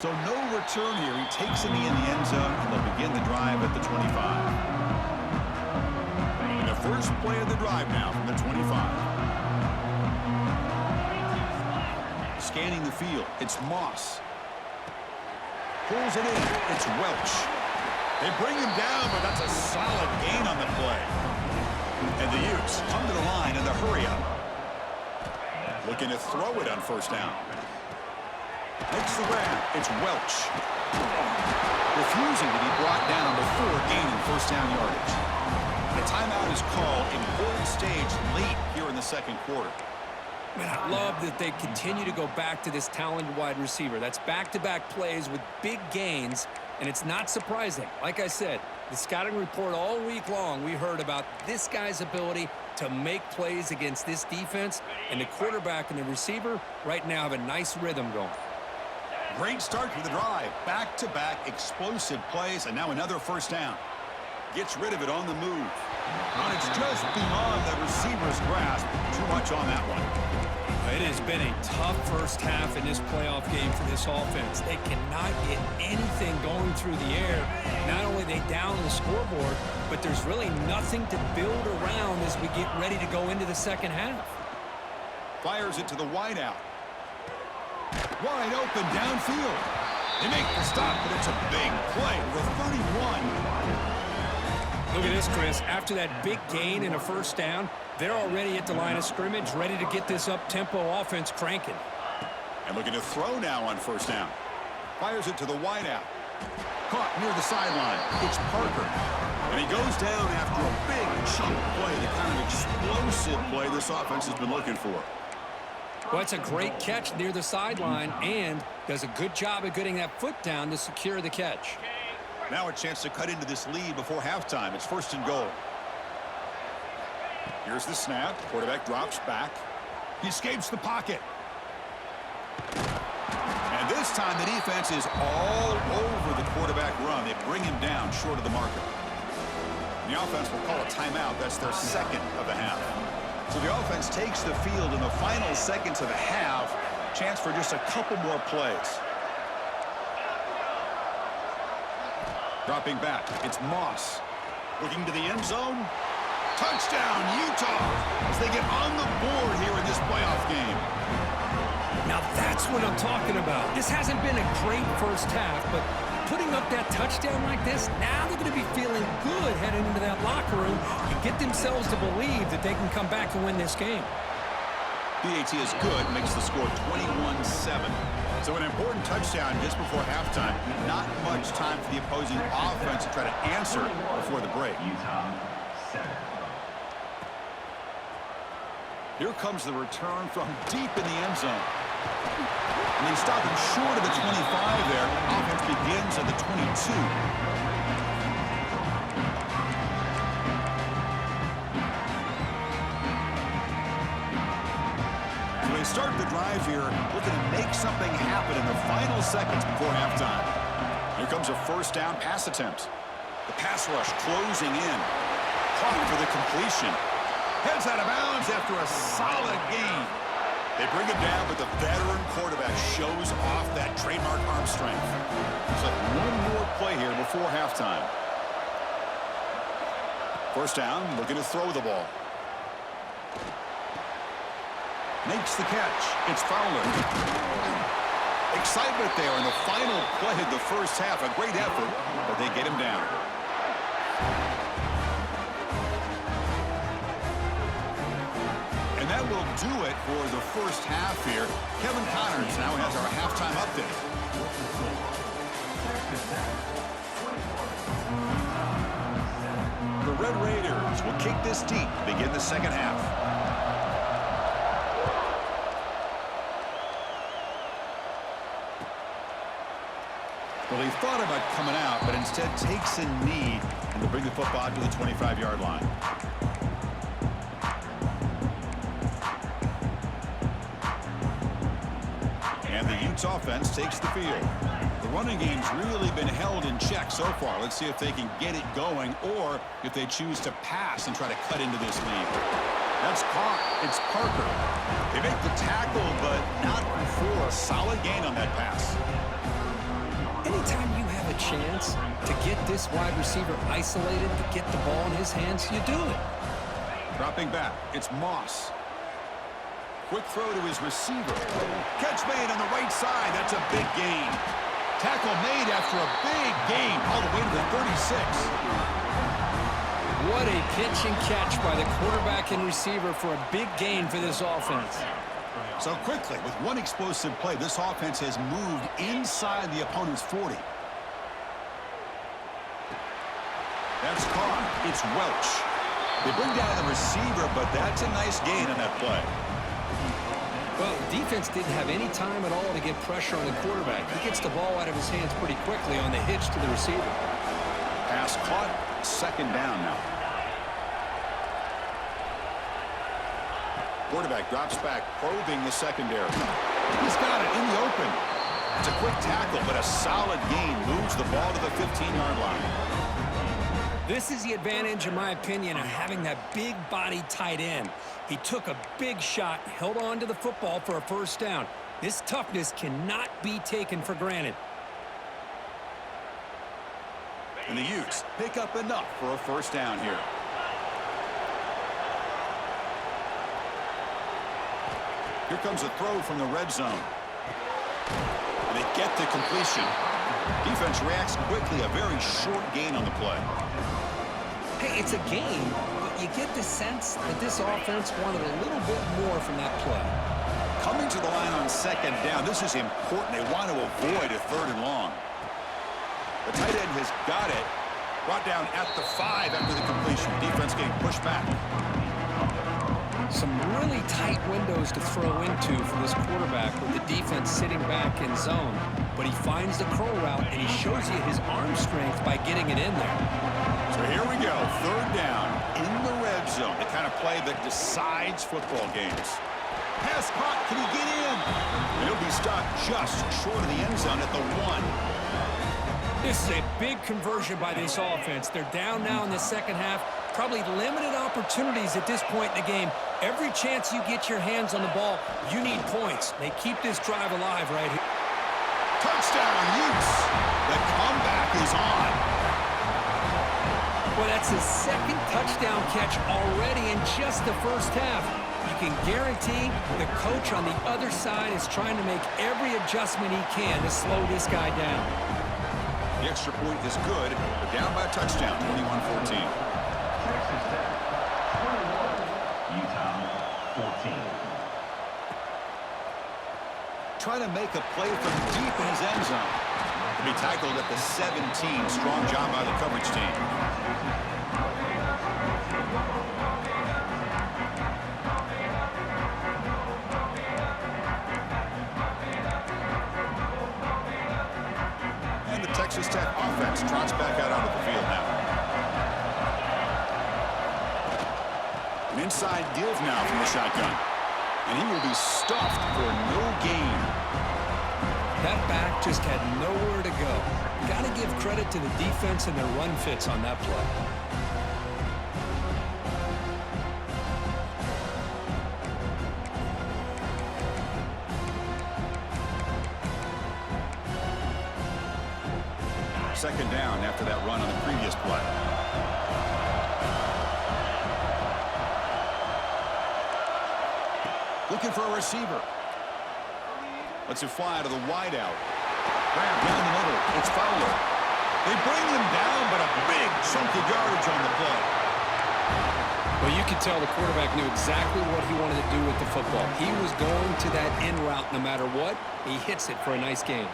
So no return here. He takes it in the end zone, and they'll begin the drive at the 25. And the first play of the drive now from the 25. Scanning the field, it's Moss. Pulls it in, it's Welch. They bring him down, but that's a solid gain on the play. And the Utes come to the line in the hurry-up. Looking to throw it on first down. Makes the grab. It's Welch. Refusing to be brought down before gaining first down yardage. The timeout is called. Important stage late here in the second quarter. Man, I love that they continue to go back to this talented wide receiver. That's back-to-back plays with big gains, and it's not surprising. Like I said, the scouting report all week long, we heard about this guy's ability to make plays against this defense, and the quarterback and the receiver right now have a nice rhythm going. Great start to the drive. Back-to-back explosive plays, and now another first down. Gets rid of it on the move. And it's just beyond the receiver's grasp. Too much on that one. It has been a tough first half in this playoff game for this offense. They cannot get anything going through the air. Not only they down the scoreboard, but there's really nothing to build around as we get ready to go into the second half. Fires it to the wideout. Wide open downfield. They make the stop, but it's a big play with a 31. Look at this, Chris. After that big gain and a first down, they're already at the line of scrimmage, ready to get this up-tempo offense cranking. And looking to throw now on first down. Fires it to the wideout. Caught near the sideline. It's Parker. And he goes down after a big chunk play, the kind of explosive play this offense has been looking for. Well, it's a great catch near the sideline and does a good job of getting that foot down to secure the catch. Now a chance to cut into this lead before halftime. It's first and goal. Here's the snap. Quarterback drops back. He escapes the pocket. And this time the defense is all over the quarterback run. They bring him down short of the marker. The offense will call a timeout. That's their second of the half. So the offense takes the field in the final seconds of the half. Chance for just a couple more plays. Dropping back, it's Moss. Looking to the end zone. Touchdown, Utah, as they get on the board here in this playoff game. Now that's what I'm talking about. This hasn't been a great first half, but putting up that touchdown like this, now they're going to be feeling good heading into that locker room and get themselves to believe that they can come back and win this game. BAT is good, makes the score 21-7. So an important touchdown just before halftime. Not much time for the opposing offense to try to answer before the break. Here comes the return from deep in the end zone. And they stop him short of the 25 there. Offense begins at the 22. They start the drive here, looking to make something happen in the final seconds before halftime. Here comes a first down pass attempt. The pass rush closing in. Caught for the completion. Heads out of bounds after a solid gain. They bring him down, but the veteran quarterback shows off that trademark arm strength. It's like one more play here before halftime. First down, looking to throw the ball. Makes the catch. It's Fowler. Excitement there in the final play of the first half. A great effort, but they get him down. And that will do it for the first half here. Kevin Connors now has our halftime update. The Red Raiders will kick this deep to begin the second half. Well, he thought about coming out, but instead takes a knee and will bring the football to the 25-yard line. And the Utes offense takes the field. The running game's really been held in check so far. Let's see if they can get it going or if they choose to pass and try to cut into this lead. That's caught. It's Parker. They make the tackle, but not before a solid gain on that pass. chance to get this wide receiver isolated, to get the ball in his hands, you do it. Dropping back, it's Moss. Quick throw to his receiver. Catch made on the right side. That's a big gain. Tackle made after a big gain all the way to the 36. What a pitch and catch by the quarterback and receiver for a big gain for this offense. So quickly, with one explosive play, this offense has moved inside the opponent's 40. That's caught. It's Welch. They bring down the receiver, but that's a nice gain on that play. Well, the defense didn't have any time at all to get pressure on the quarterback. He gets the ball out of his hands pretty quickly on the hitch to the receiver. Pass caught. Second down now. Quarterback drops back, probing the secondary. He's got it in the open. It's a quick tackle, but a solid gain moves the ball to the 15-yard line. This is the advantage, in my opinion, of having that big body tight end. He took a big shot, held on to the football for a first down. This toughness cannot be taken for granted. And the Utes pick up enough for a first down here. Here comes a throw from the red zone. And they get the completion. Defense reacts quickly, a very short gain on the play. Hey, it's a game, but you get the sense that this offense wanted a little bit more from that play. Coming to the line on second down, this is important. They want to avoid a third and long. The tight end has got it. Brought down at the 5 after the completion. Defense getting pushed back. Some really tight windows to throw into for this quarterback with the defense sitting back in zone. But he finds the curl route, and he shows you his arm strength by getting it in there. So here we go. Third down in the red zone. The kind of play that decides football games. Pass caught. Can he get in? And he'll be stopped just short of the end zone at the 1. This is a big conversion by this offense. They're down now in the second half. Probably limited opportunities at this point in the game. Every chance you get your hands on the ball, you need points. They keep this drive alive right here. Touchdown, Utes. The comeback is on. Well, that's his second touchdown catch already in just the first half. You can guarantee the coach on the other side is trying to make every adjustment he can to slow this guy down. The extra point is good. They're down by a touchdown, 21-14. Try to make a play from deep in his end zone. To be tackled at the 17. Strong job by the coverage team. And the Texas Tech offense trots back out onto the field now. An inside give now from the shotgun. And he will be stuffed for no gain. That back just had nowhere to go. Got to give credit to the defense and their run fits on that play. Second down after that run on the previous play. Looking for a receiver. Lets it fly to the wideout. Grab down the middle. It's Fowler. They bring him down, but a big chunk of yardage on the play. Well, you could tell the quarterback knew exactly what he wanted to do with the football. He was going to that in route no matter what. He hits it for a nice gain.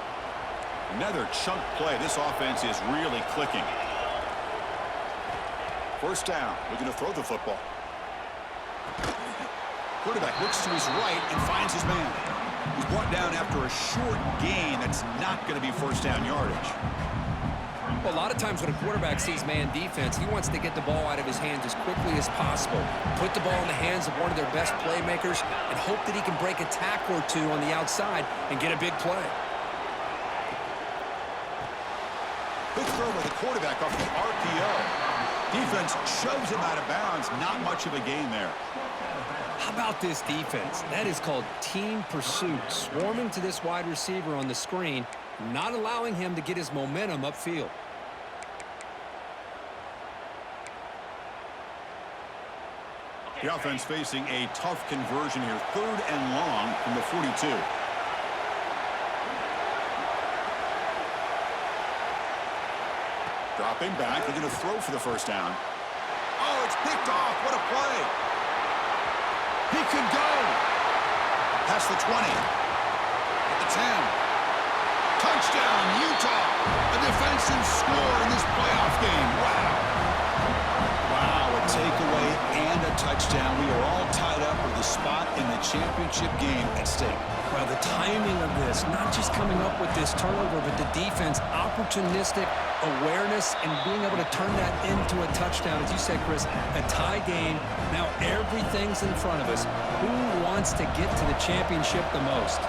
Another chunk play. This offense is really clicking. First down. Looking to throw the football. Quarterback looks to his right and finds his man. He's brought down after a short gain that's not going to be first down yardage. Well, a lot of times when a quarterback sees man defense, he wants to get the ball out of his hands as quickly as possible, put the ball in the hands of one of their best playmakers, and hope that he can break a tackle or two on the outside and get a big play. Quick throw by the quarterback off the RPO. Defense shoves him out of bounds. Not much of a gain there. How about this defense? That is called team pursuit. Swarming to this wide receiver on the screen, not allowing him to get his momentum upfield. The offense facing a tough conversion here. 3rd and long from the 42. Dropping back. They're going to throw for the first down. Oh, it's picked off. What a play. He could go. Past the 20. At the 10. Touchdown, Utah. A defensive score in this playoff game. Wow. Wow, a takeaway and a touchdown. We are all tied up with a spot in the championship game at stake. Well, the timing of this, not just coming up with this turnover, but the defense, opportunistic awareness, and being able to turn that into a touchdown. As you said, Chris, a tie game. Now everything's in front of us. Who wants to get to the championship the most?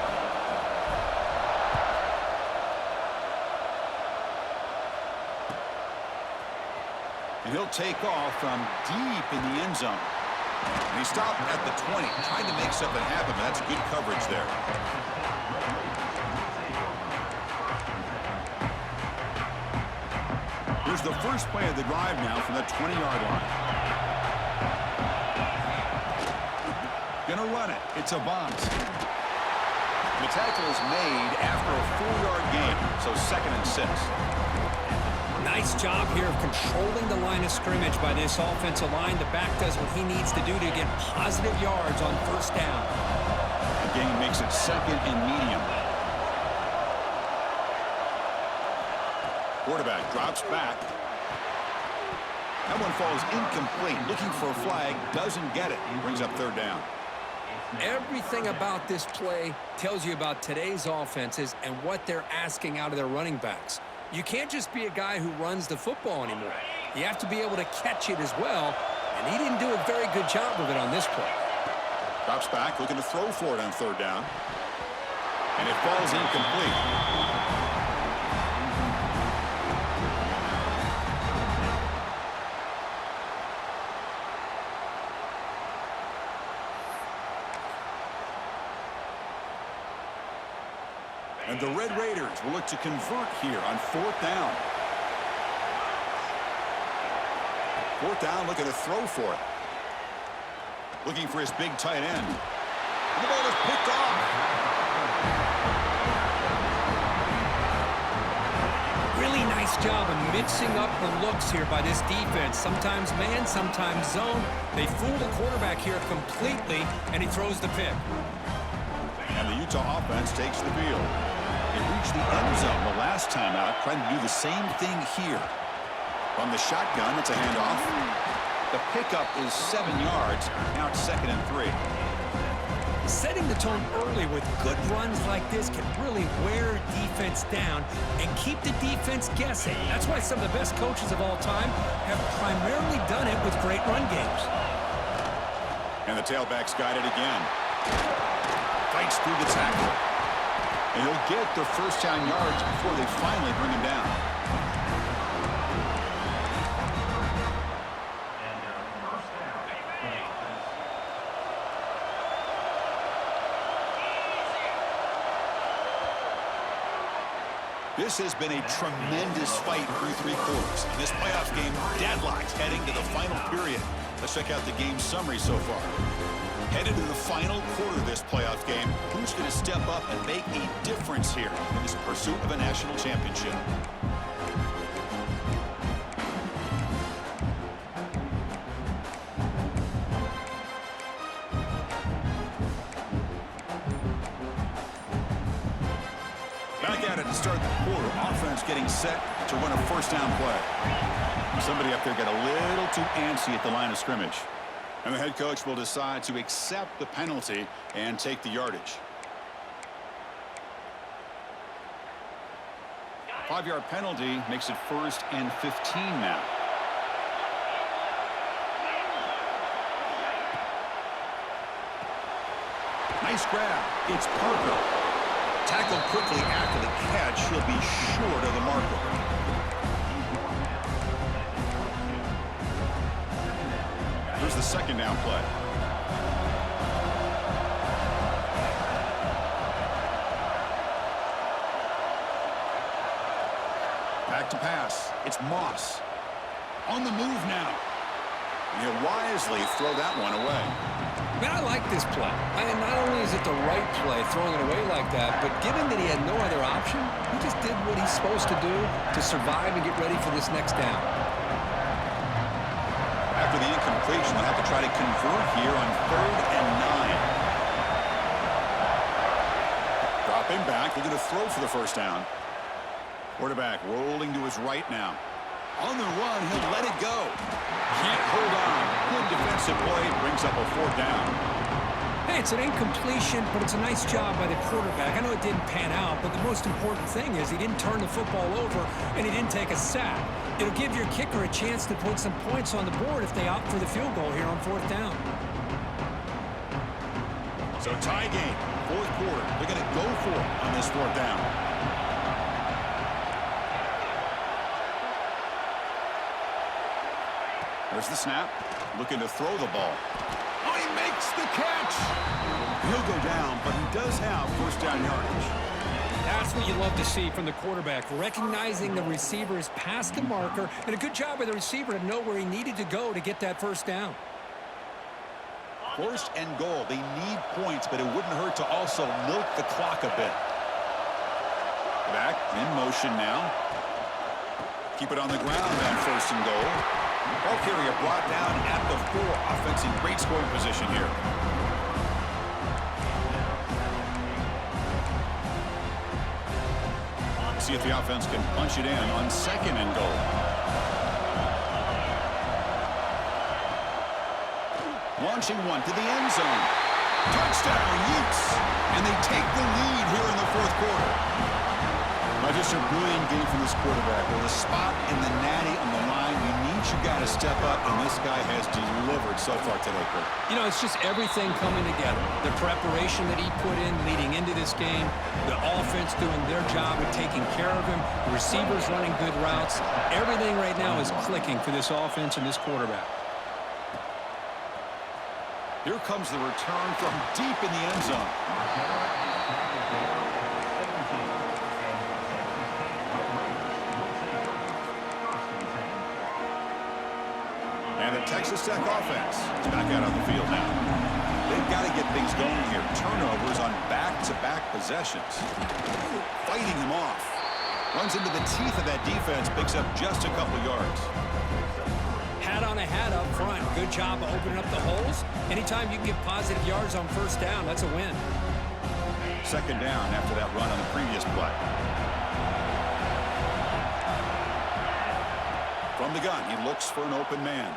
And he'll take off from deep in the end zone. And he stopped at the 20, trying to make something happen, but that's good coverage there. Here's the first play of the drive now from the 20-yard line. Gonna run it. It's a bomb. The tackle is made after a 4-yard gain, so 2nd and 6. Nice job here of controlling the line of scrimmage by this offensive line. The back does what he needs to do to get positive yards on first down. The gain makes it 2nd and medium. Quarterback drops back. That one falls incomplete. Looking for a flag, doesn't get it. Brings up 3rd down. Everything about this play tells you about today's offenses and what they're asking out of their running backs. You can't just be a guy who runs the football anymore. You have to be able to catch it as well, and he didn't do a very good job of it on this play. Drops back, looking to throw for it on 3rd down. And it falls incomplete. And the Red Raiders will look to convert here on 4th down. 4th down, looking to throw for it. Looking for his big tight end. And the ball is picked off. Really nice job of mixing up the looks here by this defense. Sometimes man, sometimes zone. They fool the quarterback here completely, and he throws the pick. And the Utah offense takes the field. It reached the end zone the last time out, trying to do the same thing here. From the shotgun, it's a handoff. The pickup is 7 yards. Now it's 2nd and 3. Setting the tone early with good runs like this can really wear defense down and keep the defense guessing. That's why some of the best coaches of all time have primarily done it with great run games. And the tailback's got it again. Fights through the tackle. And he'll get the first down yards before they finally bring him down. This has been a tremendous fight through 3 quarters. In this playoff game, deadlocked heading to the final period. Let's check out the game summary so far. Headed to the final quarter of this playoff game, who's going to step up and make a difference here in this pursuit of a national championship? Back at it to start the quarter. Offense getting set to run a first down play. Somebody up there got a little too antsy at the line of scrimmage. And the head coach will decide to accept the penalty and take the yardage. 5-yard penalty makes it 1st and 15 now. Nice grab. It's Parker. Tackled quickly after the catch. He'll be short of the marker. Here's the 2nd down play. Back to pass. It's Moss. On the move now. He'll wisely throw that one away. Man, I like this play. Not only is it the right play, throwing it away like that, but given that he had no other option, he just did what he's supposed to do to survive and get ready for this next down. After the incompletion, they'll have to try to convert here on 3rd and 9. Dropping back, looking to throw for the first down. Quarterback rolling to his right now. On the run, he'll let it go. Can't hold on. Good defensive play. Brings up a 4th down. Hey, it's an incompletion, but it's a nice job by the quarterback. I know it didn't pan out, but the most important thing is he didn't turn the football over and he didn't take a sack. It'll give your kicker a chance to put some points on the board if they opt for the field goal here on 4th down. So tie game, 4th quarter. They're going to go for it on this 4th down. There's the snap. Looking to throw the ball. Oh, he makes the catch. He'll go down, but he does have first down yardage. That's what you love to see from the quarterback, recognizing the receiver is past the marker, and a good job by the receiver to know where he needed to go to get that first down. 1st and goal. They need points, but it wouldn't hurt to also milk the clock a bit. Back in motion now. Keep it on the ground on 1st and goal. Ball carrier brought down at the 4. Offense in great scoring position here. See if the offense can punch it in on 2nd and goal. Launching one to the end zone. Touchdown, Utes. And they take the lead here in the 4th quarter. Just a brilliant game from this quarterback. With a spot in the natty on the line, you need your guy to step up, and this guy has delivered so far today, Kurt. You know, it's just everything coming together. The preparation that he put in leading into this game, the offense doing their job of taking care of him, the receivers running good routes. Everything right now is clicking for this offense and this quarterback. Here comes the return from deep in the end zone. And the Texas Tech offense is back out on the field now. They've got to get things going here. Turnovers on back-to-back possessions. Fighting him off. Runs into the teeth of that defense, picks up just a couple yards. Hat on a hat up front. Good job of opening up the holes. Anytime you can get positive yards on 1st down, that's a win. 2nd down after that run on the previous play. From the gun, he looks for an open man.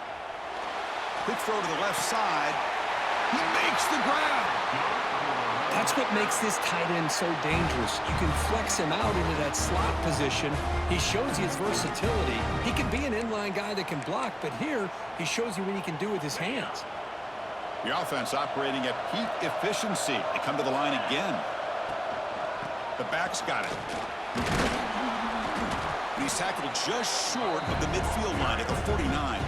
Quick throw to the left side. He makes the grab. That's what makes this tight end so dangerous. You can flex him out into that slot position. He shows you his versatility. He can be an inline guy that can block, but here he shows you what he can do with his hands. The offense operating at peak efficiency. They come to the line again. The back's got it. He's tackled just short of the midfield line at the 49.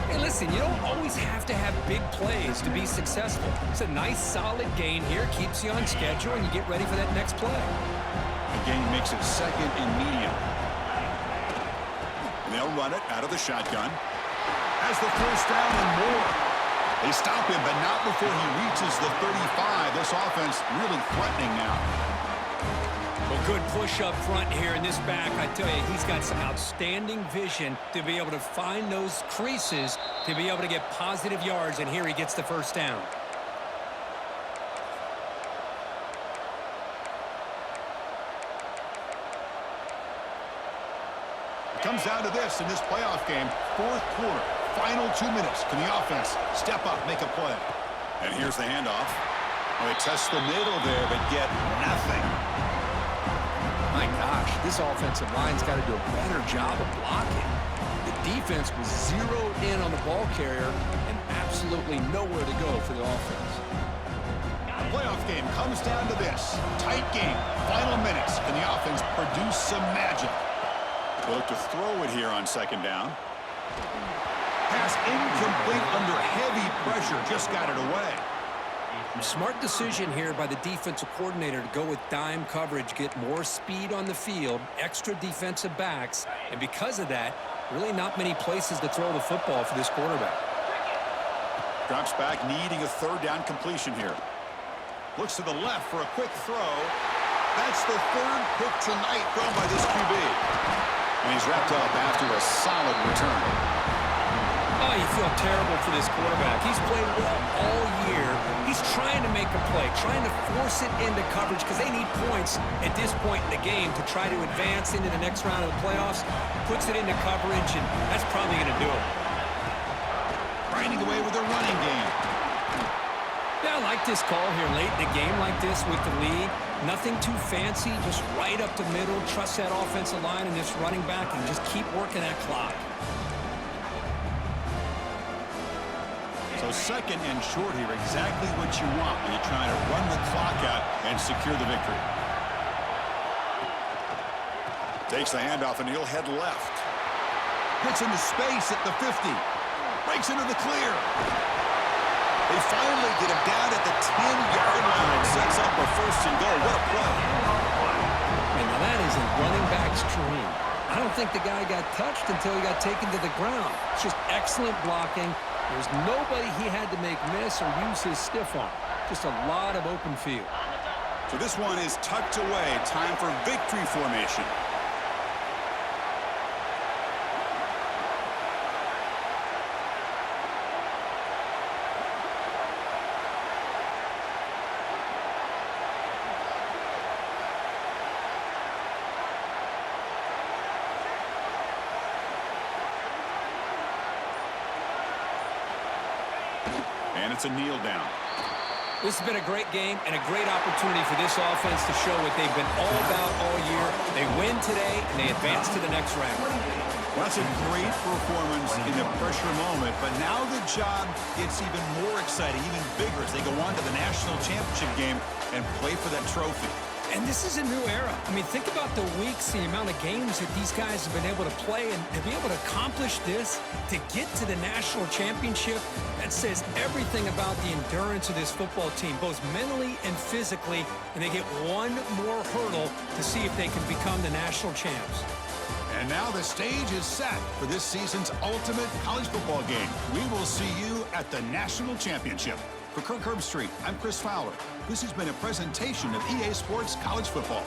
Hey, listen, you don't always have to have big plays to be successful. It's a nice, solid gain here. Keeps you on schedule, and you get ready for that next play. The gain makes it 2nd and medium. And they'll run it out of the shotgun. Has the first down and more. They stop him, but not before he reaches the 35. This offense really threatening now. Well, good push up front here in this back. I tell you, he's got some outstanding vision to be able to find those creases to be able to get positive yards, and here he gets the first down. It comes down to this in this playoff game. 4th quarter, final 2 minutes. Can the offense step up, make a play? And here's the handoff. Oh, they test the middle there, but get nothing. My gosh, this offensive line's got to do a better job of blocking. The defense was zeroed in on the ball carrier and absolutely nowhere to go for the offense. The playoff game comes down to this. Tight game, final minutes. Can the offense produce some magic? They'll look to throw it here on 2nd down. Pass incomplete under heavy pressure. Just got it away. Smart decision here by the defensive coordinator to go with dime coverage, get more speed on the field, extra defensive backs, and because of that, really not many places to throw the football for this quarterback. Drops back, needing a third down completion here. Looks to the left for a quick throw. That's the third pick tonight thrown by this QB. And he's wrapped up after a solid return. Oh, you feel terrible for this quarterback. He's played well all year. He's trying to make a play, trying to force it into coverage because they need points at this point in the game to try to advance into the next round of the playoffs. Puts it into coverage, and that's probably going to do it. Grinding away with a running game. Yeah, I like this call here late in the game like this with the lead. Nothing too fancy, just right up the middle. Trust that offensive line and this running back and just keep working that clock. So second and short here, exactly what you want when you're trying to run the clock out and secure the victory. Takes the handoff and he'll head left. Gets into space at the 50. Breaks into the clear. They finally get him down at the 10-yard line. Sets up a first and goal. What a play. And now that is a running back's dream. I don't think the guy got touched until he got taken to the ground. It's just excellent blocking. There's nobody he had to make miss or use his stiff arm. Just a lot of open field. So this one is tucked away. Time for victory formation. And it's a kneel down. This has been a great game and a great opportunity for this offense to show what they've been all about all year. They win today, and they advance to the next round. Well, that's a great performance in the pressure moment, but now the job gets even more exciting, even bigger as they go on to the national championship game and play for that trophy. And this is a new era. I mean, think about the weeks, the amount of games that these guys have been able to play, and to be able to accomplish this, to get to the national championship, that says everything about the endurance of this football team, both mentally and physically, and they get one more hurdle to see if they can become the national champs. And now the stage is set for this season's ultimate college football game. We will see you at the national championship. For Kirk Herbstreit, I'm Chris Fowler. This has been a presentation of EA Sports College Football.